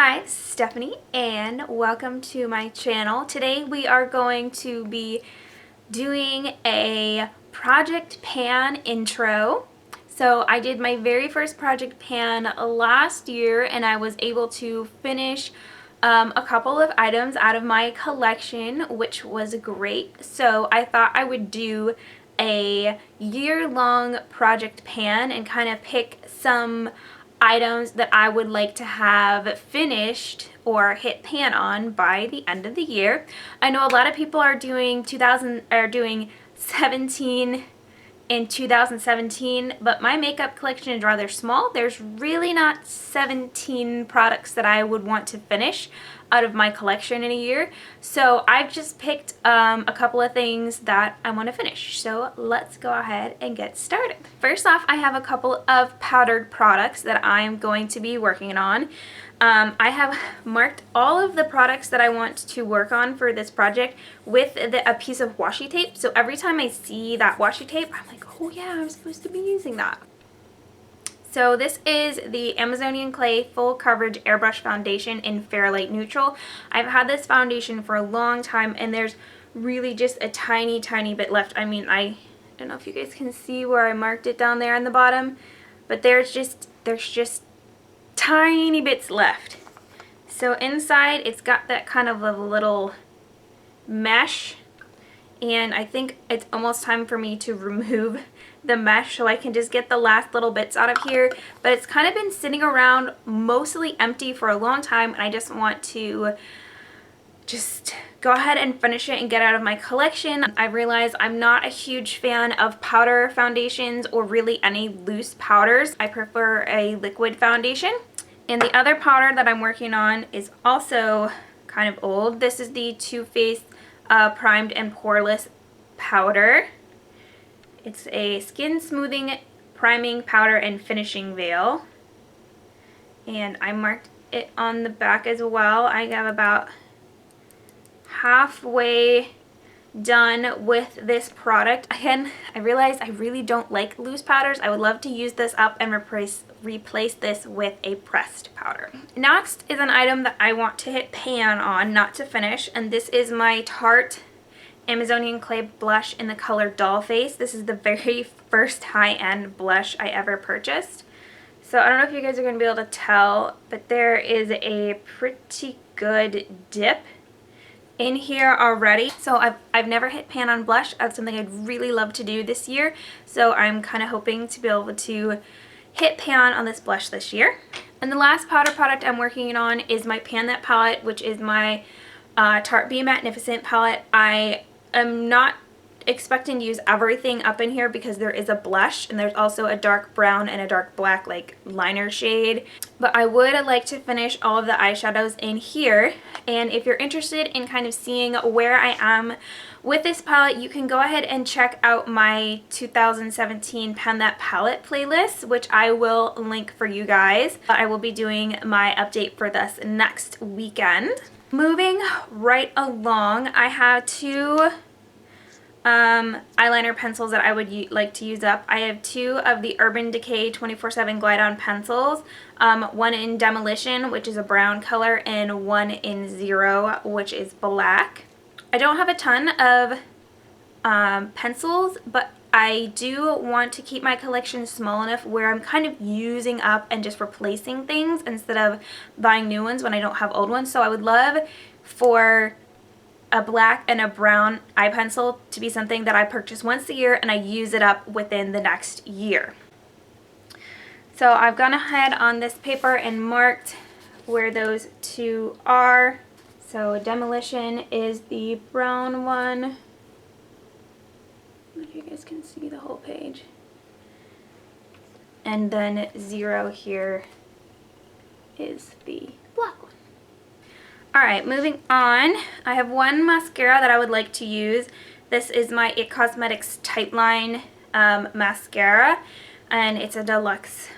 Hi, this is Stephanie and welcome to my channel. Today we are going to be doing a project pan intro. So I did my very first project pan last year and I was able to finish a couple of items out of my collection, which was great. So I thought I would do a year-long project pan and kind of pick some items that I would like to have finished or hit pan on by the end of the year. I know a lot of people are doing 17 in 2017, but my makeup collection is rather small. There's really not 17 products that I would want to finish out of my collection in a year. So I've just picked a couple of things that I want to finish. So let's go ahead and get started. First off, I have a couple of powdered products that I'm going to be working on. I have marked all of the products that I want to work on for this project with a piece of washi tape. So every time I see that washi tape, I'm like, oh yeah, I'm supposed to be using that. So this is the Amazonian Clay Full Coverage Airbrush Foundation in Fairlight Neutral. I've had this foundation for a long time and there's really just a tiny bit left. I mean, I don't know if you guys can see where I marked it down there on the bottom, but there's just tiny bits left. So inside it's got that kind of a little mesh, and I think it's almost time for me to remove the mesh so I can just get the last little bits out of here. But it's kind of been sitting around mostly empty for a long time and I just want to go ahead and finish it and get out of my collection. I realize I'm not a huge fan of powder foundations or really any loose powders. I prefer a liquid foundation. And the other powder that I'm working on is also kind of old. This is the Too Faced Primed and Poreless powder. It's a skin smoothing, priming powder and finishing veil. And I marked it on the back as well. I got about halfway done with this product. Again, I realized I really don't like loose powders. I would love to use this up and replace this with a pressed powder. Next is an item that I want to hit pan on, not to finish, and this is my Tarte Amazonian Clay blush in the color Dollface. This is the very first high-end blush I ever purchased. So I don't know if you guys are going to be able to tell, but there is a pretty good dip in here already. So I've never hit pan on blush. That's something I'd really love to do this year. So I'm kind of hoping to be able to hit pan on this blush this year. And the last powder product I'm working on is my Pan That palette, which is my Tarte Be Matte-nificent palette. I am not expecting to use everything up in here because there is a blush and there's also a dark brown and a dark black like liner shade, but I would like to finish all of the eyeshadows in here. And if you're interested in kind of seeing where I am with this palette, you can go ahead and check out my 2017 Pan That palette playlist, which I will link for you guys. I will be doing my update for this next weekend. Moving right along, I have two eyeliner pencils that I would like to use up. I have two of the Urban Decay 24/7 Glide On pencils, one in Demolition, which is a brown color, and one in Zero, which is black. I don't have a ton of pencils, but I do want to keep my collection small enough where I'm kind of using up and just replacing things instead of buying new ones when I don't have old ones. So I would love for a black and a brown eye pencil to be something that I purchase once a year and I use it up within the next year. So I've gone ahead on this paper and marked where those two are. So Demolition is the brown one. I don't know if you guys can see the whole page. And then Zero here is the black one. Alright, moving on. I have one mascara that I would like to use. This is my IT Cosmetics Tightline mascara, and it's a deluxe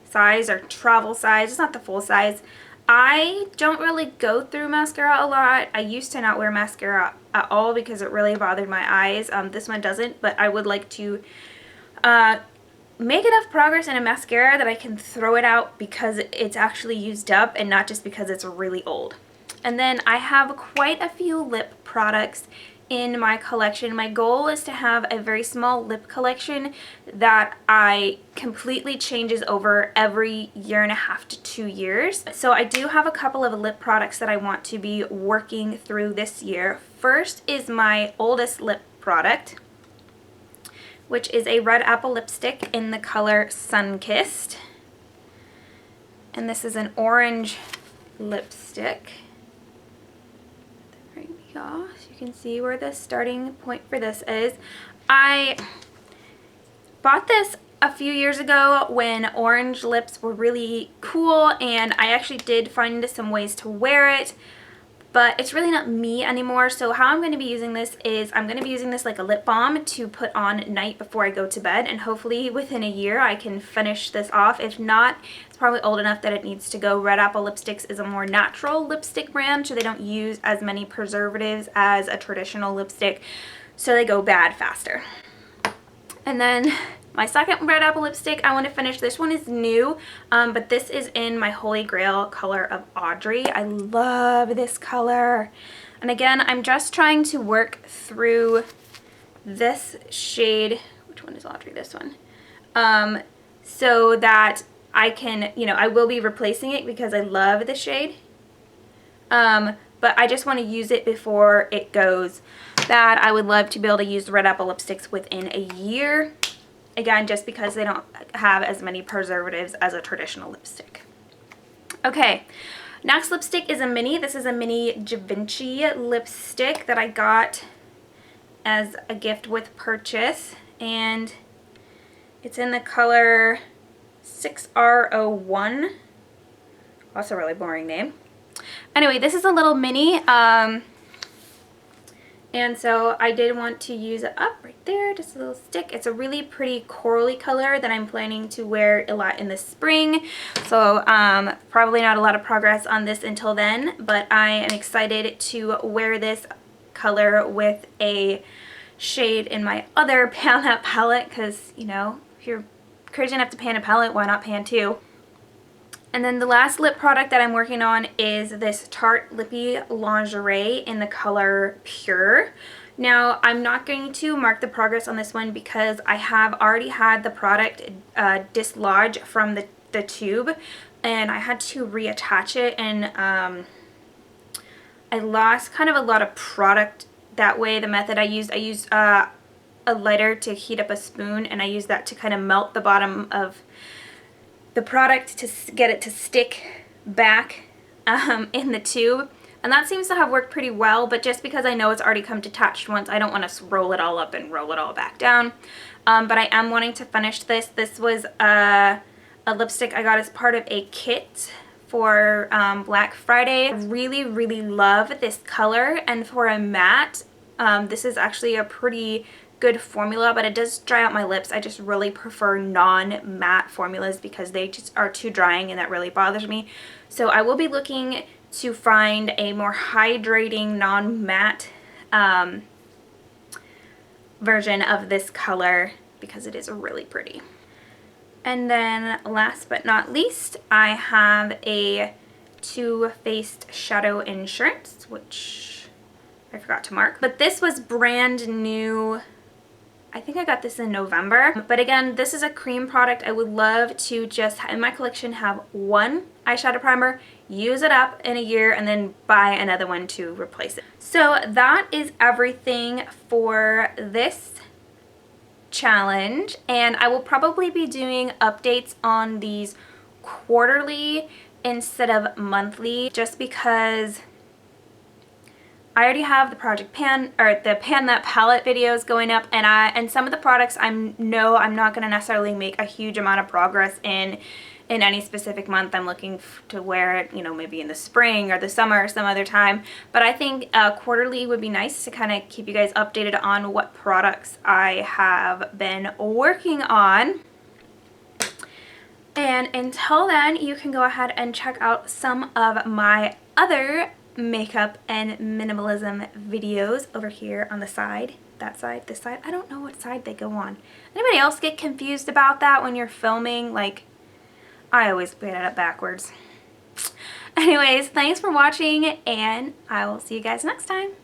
size or travel size. It's not the full size. I don't really go through mascara a lot. I used to not wear mascara at all because it really bothered my eyes. This one doesn't, but I would like to make enough progress in a mascara that I can throw it out because it's actually used up and not just because it's really old. And then I have quite a few lip products in my collection. My goal is to have a very small lip collection that I completely changes over every 1.5 to 2 years. So I do have a couple of lip products that I want to be working through this year. First is my oldest lip product, which is a red apple lipstick in the color Sunkissed. And this is an orange lipstick. There we go. So you can see where the starting point for this is. I bought this a few years ago when orange lips were really cool, and I actually did find some ways to wear it, but it's really not me anymore. So how I'm going to be using this is I'm going to be using this like a lip balm to put on at night before I go to bed, and hopefully within a year I can finish this off. If not, it's probably old enough that it needs to go. Red Apple Lipsticks is a more natural lipstick brand, so they don't use as many preservatives as a traditional lipstick, so they go bad faster. And then my second Red Apple lipstick, I want to finish. This one is new, but this is in my Holy Grail color of Audrey. I love this color. And again, I'm just trying to work through this shade. Which one is Audrey? This one. So that I can, you know, I will be replacing it because I love the shade. But I just want to use it before it goes bad. I would love to be able to use the Red Apple lipsticks within a year. Again, just because they don't have as many preservatives as a traditional lipstick. Okay, next lipstick is a mini. This is a mini Givenchy lipstick that I got as a gift with purchase. And it's in the color 6R01. Also a really boring name. Anyway, this is a little mini. And so I did want to use it up right there, just a little stick. It's a really pretty corally color that I'm planning to wear a lot in the spring. So probably not a lot of progress on this until then, but I am excited to wear this color with a shade in my other Pan That palette because, you know, if you're crazy enough to pan a palette, why not pan two? And then the last lip product that I'm working on is this Tarte Lippie Lingerie in the color Pure. Now, I'm not going to mark the progress on this one because I have already had the product dislodge from the tube, and I had to reattach it, and I lost kind of a lot of product that way. The method I used a lighter to heat up a spoon, and I used that to kind of melt the bottom of the product to get it to stick back in the tube, and that seems to have worked pretty well. But just because I know it's already come detached once, I don't want to roll it all up and roll it all back down. But I am wanting to finish this. This was a lipstick I got as part of a kit for Black Friday. I really, really love this color, and for a matte, this is actually a pretty good formula, but it does dry out my lips. I just really prefer non-matte formulas because they just are too drying, and that really bothers me. So I will be looking to find a more hydrating non-matte version of this color because it is really pretty. And then last but not least, I have a Too Faced Shadow Insurance, which I forgot to mark. But this was brand new. I think I got this in November. But again, this is a cream product. I would love to just, in my collection, have one eyeshadow primer, use it up in a year, and then buy another one to replace it. So that is everything for this challenge. And I will probably be doing updates on these quarterly instead of monthly, just because I already have the Project Pan, or the Pan That palette videos going up, and some of the products I'm not going to necessarily make a huge amount of progress in any specific month. I'm looking to wear it, you know, maybe in the spring or the summer or some other time. But I think quarterly would be nice to kind of keep you guys updated on what products I have been working on. And until then, you can go ahead and check out some of my other makeup and minimalism videos over here on the side. that side, this side. I don't know what side they go on. Anybody else get confused about that when you're filming? Like, I always get it up backwards. Anyways, thanks for watching, and I will see you guys next time.